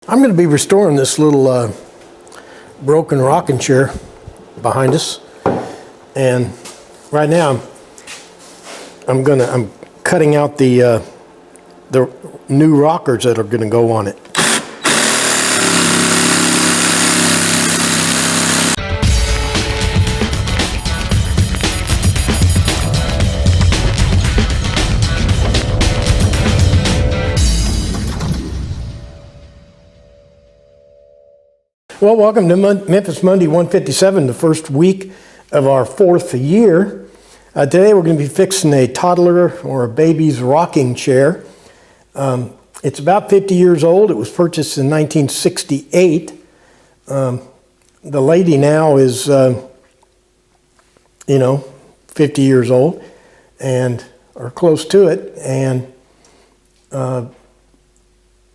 I'm going to be restoring this little broken rocking chair behind us, and right now I'm cutting out the new rockers that are going to go on it. Well, welcome to Memphis Monday 157, the first week of our fourth year. Today we're going to be fixing a toddler or a baby's rocking chair. It's about 50 years old. It was purchased in 1968. The lady now is, 50 years old and or close to it, and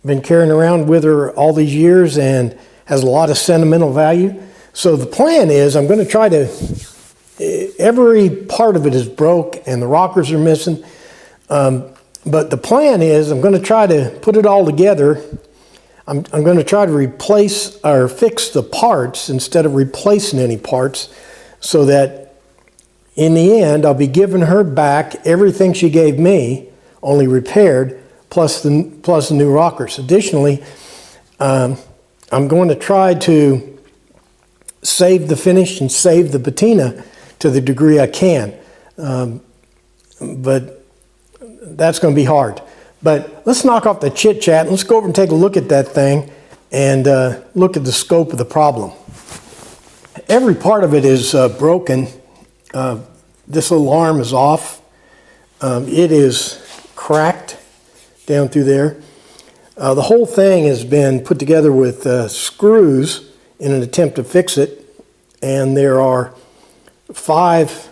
been carrying around with her all these years and has a lot of sentimental value. So the plan is I'm going to try to, every part of it is broke and the rockers are missing. But the plan is I'm going to try to put it all together. I'm going to try to replace or fix the parts instead of replacing any parts, so that in the end I'll be giving her back everything she gave me, only repaired, plus the new rockers. Additionally, I'm going to try to save the finish and save the patina to the degree I can. But that's going to be hard. But let's knock off the chit chat and let's go over and take a look at that thing and look at the scope of the problem. Every part of it is broken. This little arm is off. It is cracked down through there. The whole thing has been put together with screws in an attempt to fix it, and there are 5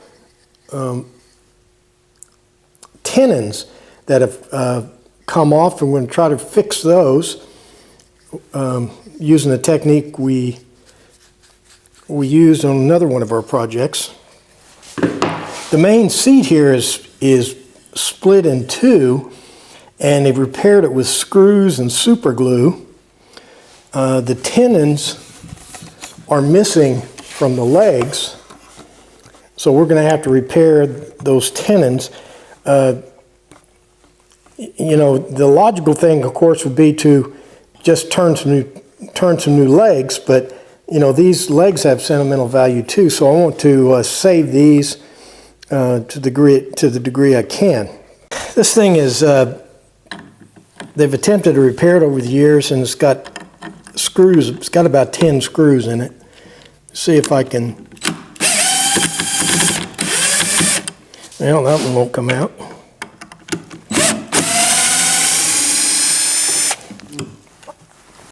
tenons that have come off, and we're going to try to fix those using a technique we used on another one of our projects. The main seat here is split in two, and they've repaired it with screws and super glue. The tenons are missing from the legs, so we're going to have to repair those tenons. The logical thing, of course, would be to just turn some new legs, but these legs have sentimental value too, so I want to save these to the degree I can. This thing is they've attempted to repair it over the years, and it's got screws. It's got about 10 screws in it. See if I can. Well, that one won't come out.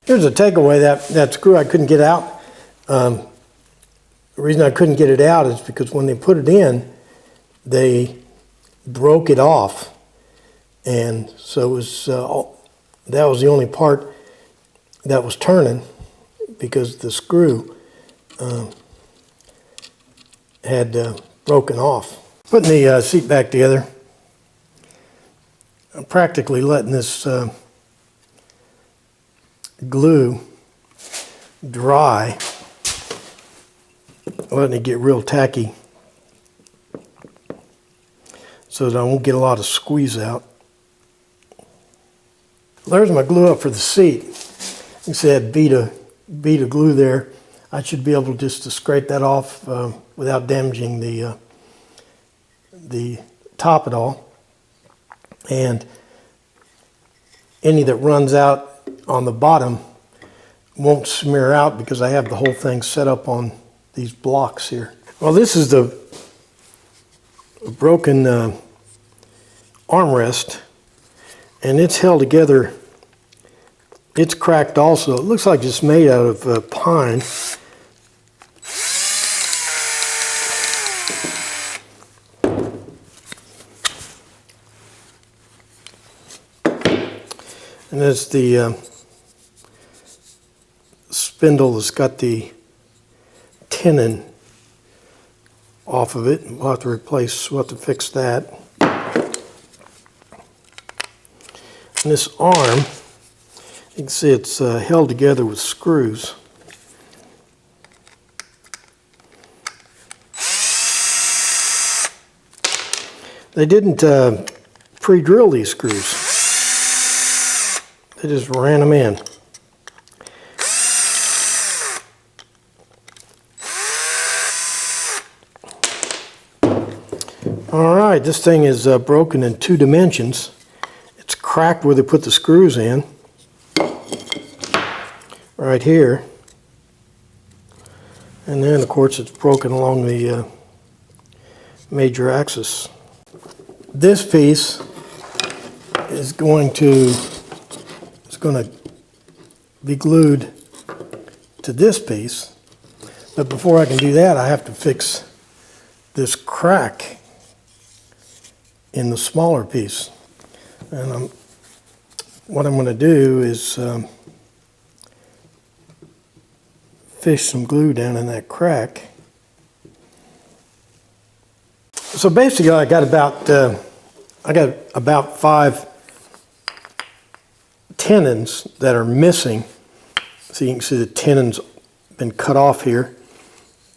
Here's a takeaway. That screw I couldn't get out. The reason I couldn't get it out is because when they put it in, they broke it off. And so it was, that was the only part that was turning, because the screw had broken off. Putting the seat back together, I'm practically letting this glue dry, letting it get real tacky so that I won't get a lot of squeeze out. There's my glue up for the seat. You see that bead of glue there. I should be able just to scrape that off without damaging the top at all. And any that runs out on the bottom won't smear out, because I have the whole thing set up on these blocks here. Well, this is the broken armrest, and it's held together. It's cracked also. It looks like it's made out of pine. And there's the spindle that's got the tenon off of it. We'll have to fix that. And this arm You can see it's held together with screws. They didn't pre-drill these screws. They just ran them in. All right, this thing is broken in 2 dimensions. It's cracked where they put the screws in, right here. And then, of course, it's broken along the major axis. This piece is going to be glued to this piece. But before I can do that, I have to fix this crack in the smaller piece. And what I'm going to do is fish some glue down in that crack. So basically, I got about 5 tenons that are missing. So you can see the tenons been cut off here,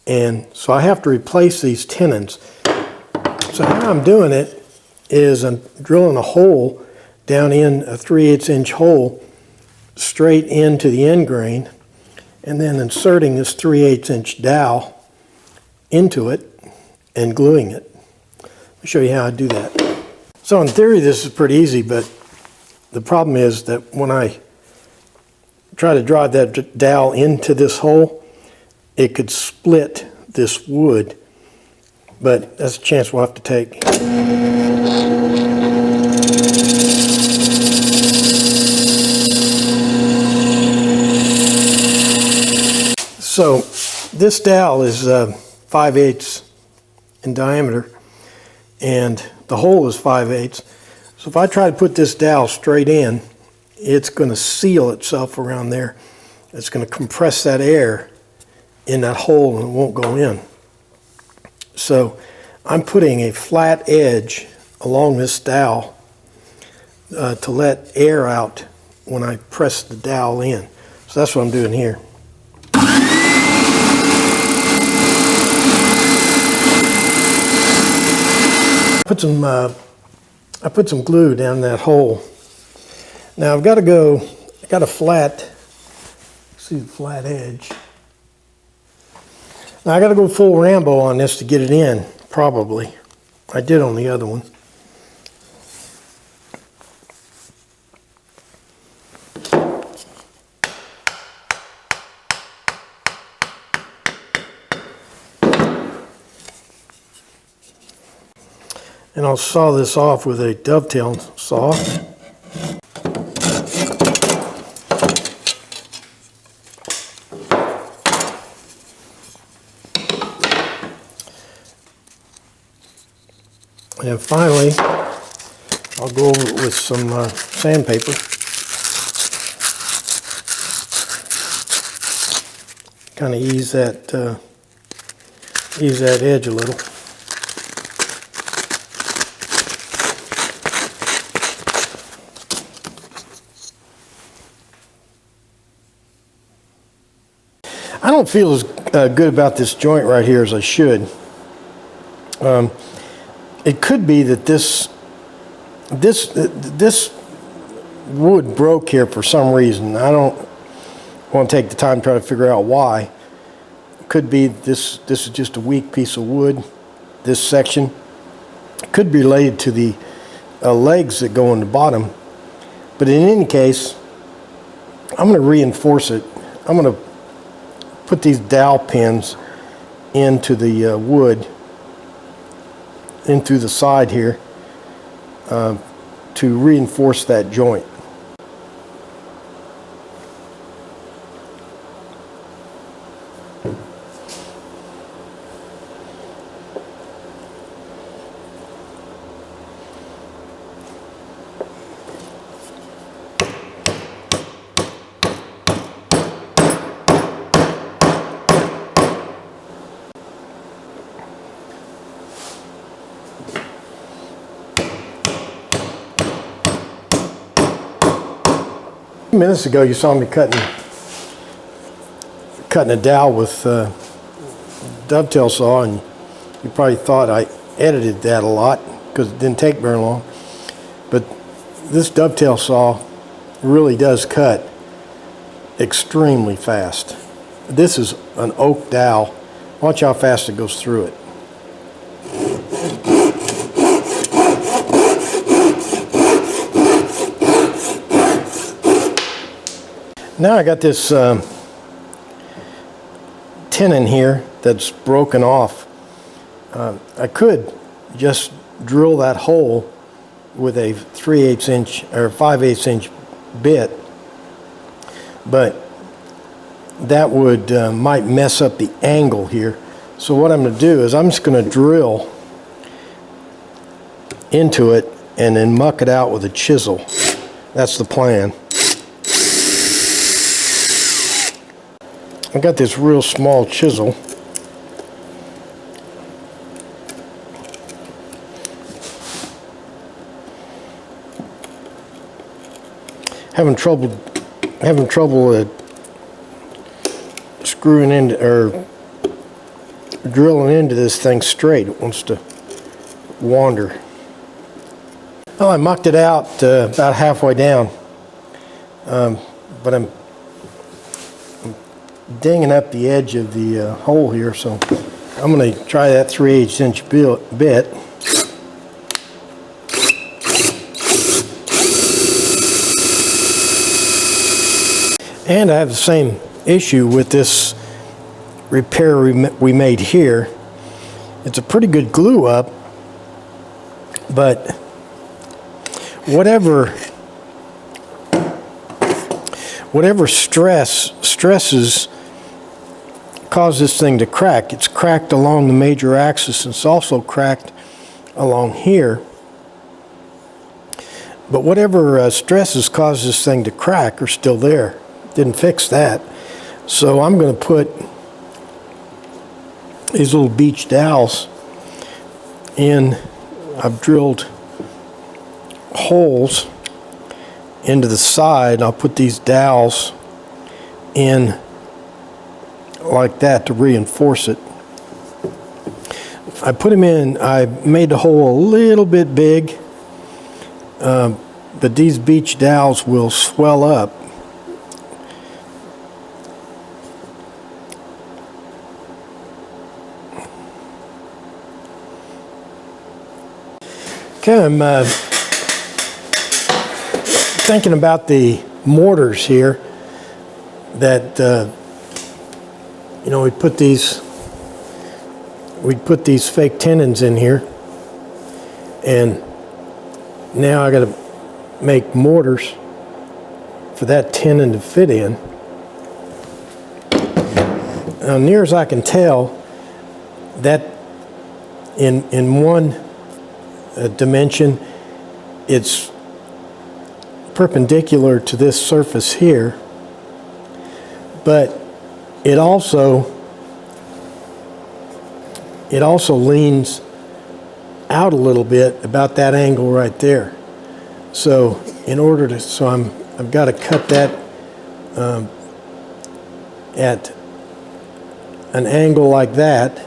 and so I have to replace these tenons. So how I'm doing it is I'm drilling a hole down in a 3/8 inch hole straight into the end grain, and then inserting this 3/8 inch dowel into it and gluing it. Let me show you how I do that. So in theory this is pretty easy, but the problem is that when I try to drive that dowel into this hole, it could split this wood, but that's a chance we'll have to take. So this dowel is 5/8 in diameter, and the hole is 5/8. So if I try to put this dowel straight in, it's going to seal itself around there. It's going to compress that air in that hole and it won't go in. So I'm putting a flat edge along this dowel to let air out when I press the dowel in. So that's what I'm doing here. I put some glue down that hole. Now I got a flat, see the flat edge. Now I got to go full Rambo on this to get it in, probably. I did on the other one. And I'll saw this off with a dovetail saw. And finally, I'll go over it with some sandpaper. Kind of ease that edge a little. I don't feel as good about this joint right here as I should. It could be that this wood broke here for some reason. I don't want to take the time to try to figure out why. It could be this is just a weak piece of wood, this section. It could be related to the legs that go on the bottom. But in any case, I'm going to reinforce it. I'm going to put these dowel pins into the wood, in through the side here, to reinforce that joint. few minutes ago you saw me cutting a dowel with dovetail saw, and you probably thought I edited that a lot because it didn't take very long. But this dovetail saw really does cut extremely fast. This is an oak dowel. Watch how fast it goes through it. Now I got this tenon here that's broken off. I could just drill that hole with a 3/8 inch or 5/8 inch bit, but that would might mess up the angle here. So what I'm going to do is I'm just going to drill into it and then muck it out with a chisel. That's the plan. I got this real small chisel. Having trouble screwing into or drilling into this thing straight. It wants to wander. Well, I mucked it out about halfway down, but I'm dinging up the edge of the hole here, so I'm going to try that 3/8 inch bit. And I have the same issue with this repair we made here. It's a pretty good glue up, but whatever stresses cause this thing to crack. It's cracked along the major axis, and it's also cracked along here. But whatever stresses cause this thing to crack are still there. Didn't fix that. So I'm going to put these little beach dowels in. I've drilled holes into the side. I'll put these dowels in like that to reinforce it. I put them in, I made the hole a little bit big, but these beach dowels will swell up. Okay, I'm thinking about the mortars here that we'd put these fake tenons in here, and now I got to make mortars for that tenon to fit in. Now, near as I can tell, that in one dimension, it's perpendicular to this surface here, but it also leans out a little bit, about that angle right there. So I've got to cut that at an angle like that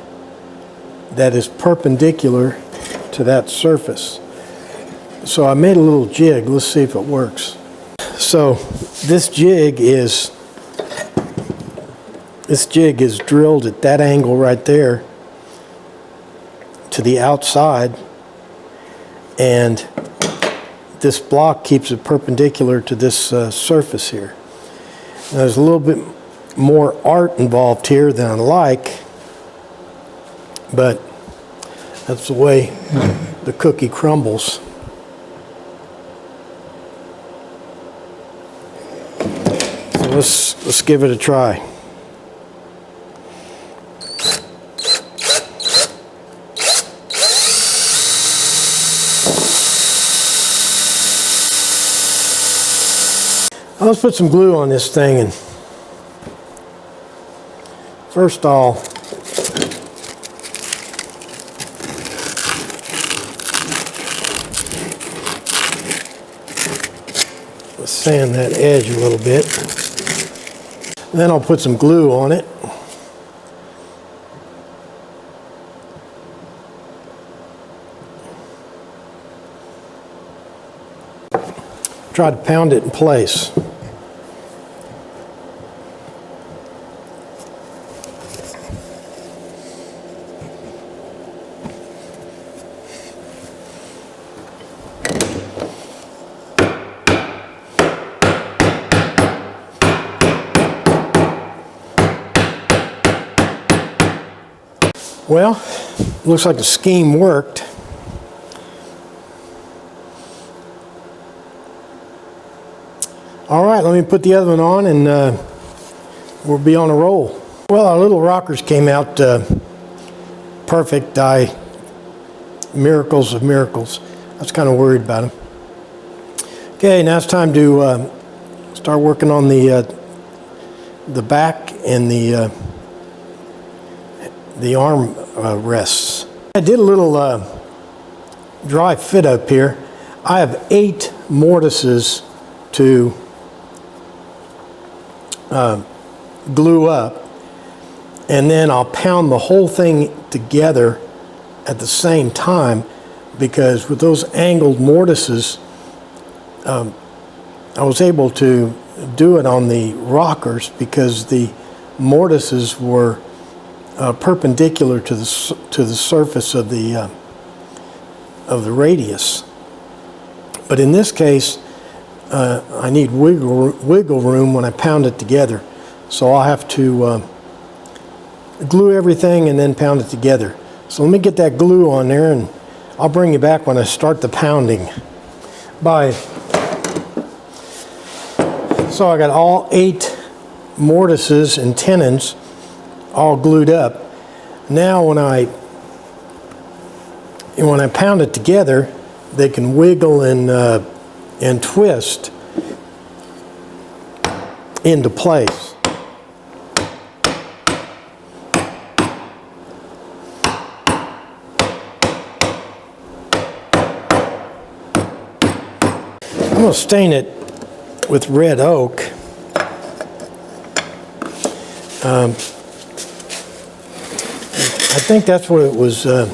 is perpendicular to that surface. So I made a little jig. Let's see if it works. So this jig is drilled at that angle right there to the outside, and this block keeps it perpendicular to this surface here. Now, there's a little bit more art involved here than I like, but that's the way the cookie crumbles. So let's give it a try. Let's put some glue on this thing, and first I'll let's sand that edge a little bit. Then I'll put some glue on it. Try to pound it in place. Well, looks like the scheme worked. All right, let me put the other one on and we'll be on a roll. Well, our little rockers came out perfect. Miracles of miracles. I was kind of worried about them. Okay, now it's time to start working on the back and the arm rests. I did a little dry fit up here. I have 8 mortises to glue up, and then I'll pound the whole thing together at the same time, because with those angled mortises I was able to do it on the rockers because the mortises were perpendicular to the surface of the radius. But in this case, I need wiggle room when I pound it together, so I'll have to glue everything and then pound it together. So let me get that glue on there, and I'll bring you back when I start the pounding. So I got all 8 mortises and tenons all glued up. Now when I pound it together, they can wiggle and twist into place. I'm going to stain it with red oak. I think that's what it was, the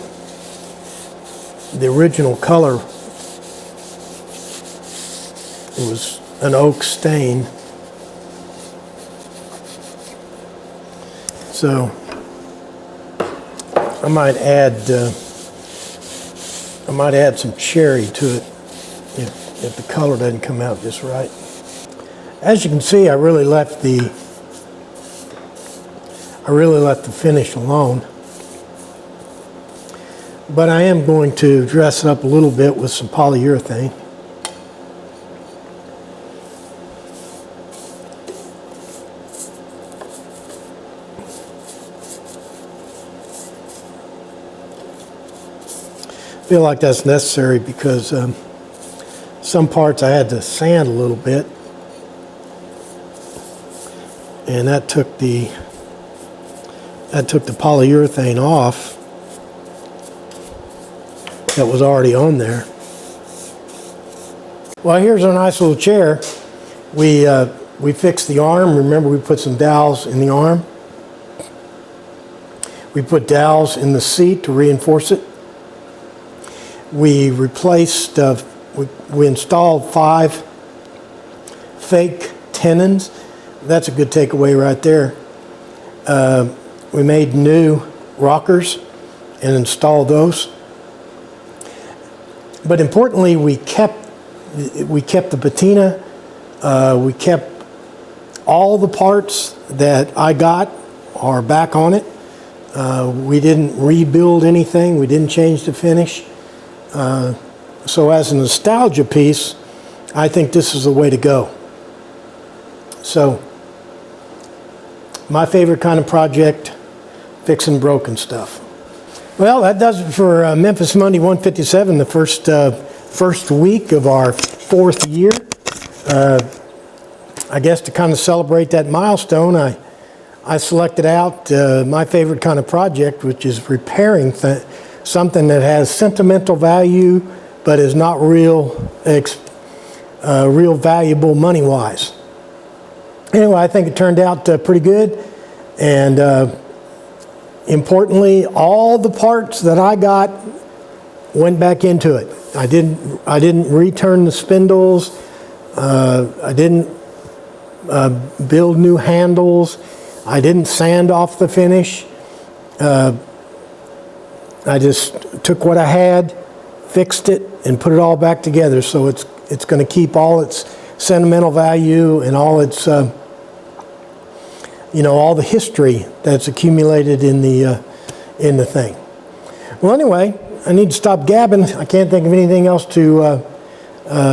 original color. It was an oak stain. So I might add some cherry to it if the color doesn't come out just right. As you can see, I really left the finish alone. But I am going to dress it up a little bit with some polyurethane. I feel like that's necessary because some parts I had to sand a little bit, and that took the polyurethane off that was already on there. Well, here's our nice little chair. We fixed the arm. Remember, we put some dowels in the arm. We put dowels in the seat to reinforce it. We replaced, we installed 5 fake tenons. That's a good takeaway right there. We made new rockers and installed those. But importantly, we kept the patina. We kept all the parts that I got are back on it. We didn't rebuild anything. We didn't change the finish. So as a nostalgia piece, I think this is the way to go. So my favorite kind of project, fixing broken stuff. Well, that does it for Memphis Monday 157, the first week of our 4th year. I guess to kind of celebrate that milestone, I selected out my favorite kind of project, which is repairing something that has sentimental value but is not real real valuable money-wise. Anyway, I think it turned out pretty good, and importantly, all the parts that I got went back into it. I didn't return the spindles. I didn't build new handles. I didn't sand off the finish. I just took what I had, fixed it, and put it all back together. So it's going to keep all its sentimental value and all its all the history that's accumulated in the thing. Well, anyway, I need to stop gabbing. I can't think of anything else to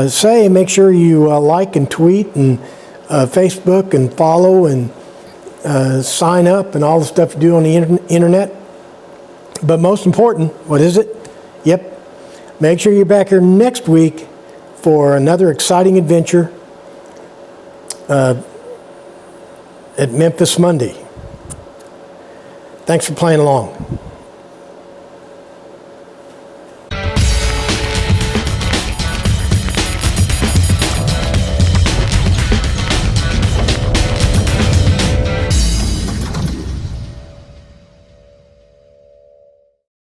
say. Make sure you like and tweet and Facebook and follow and sign up and all the stuff you do on the internet. But most important, what is it? Yep. Make sure you're back here next week for another exciting adventure at Memphis Monday. Thanks for playing along.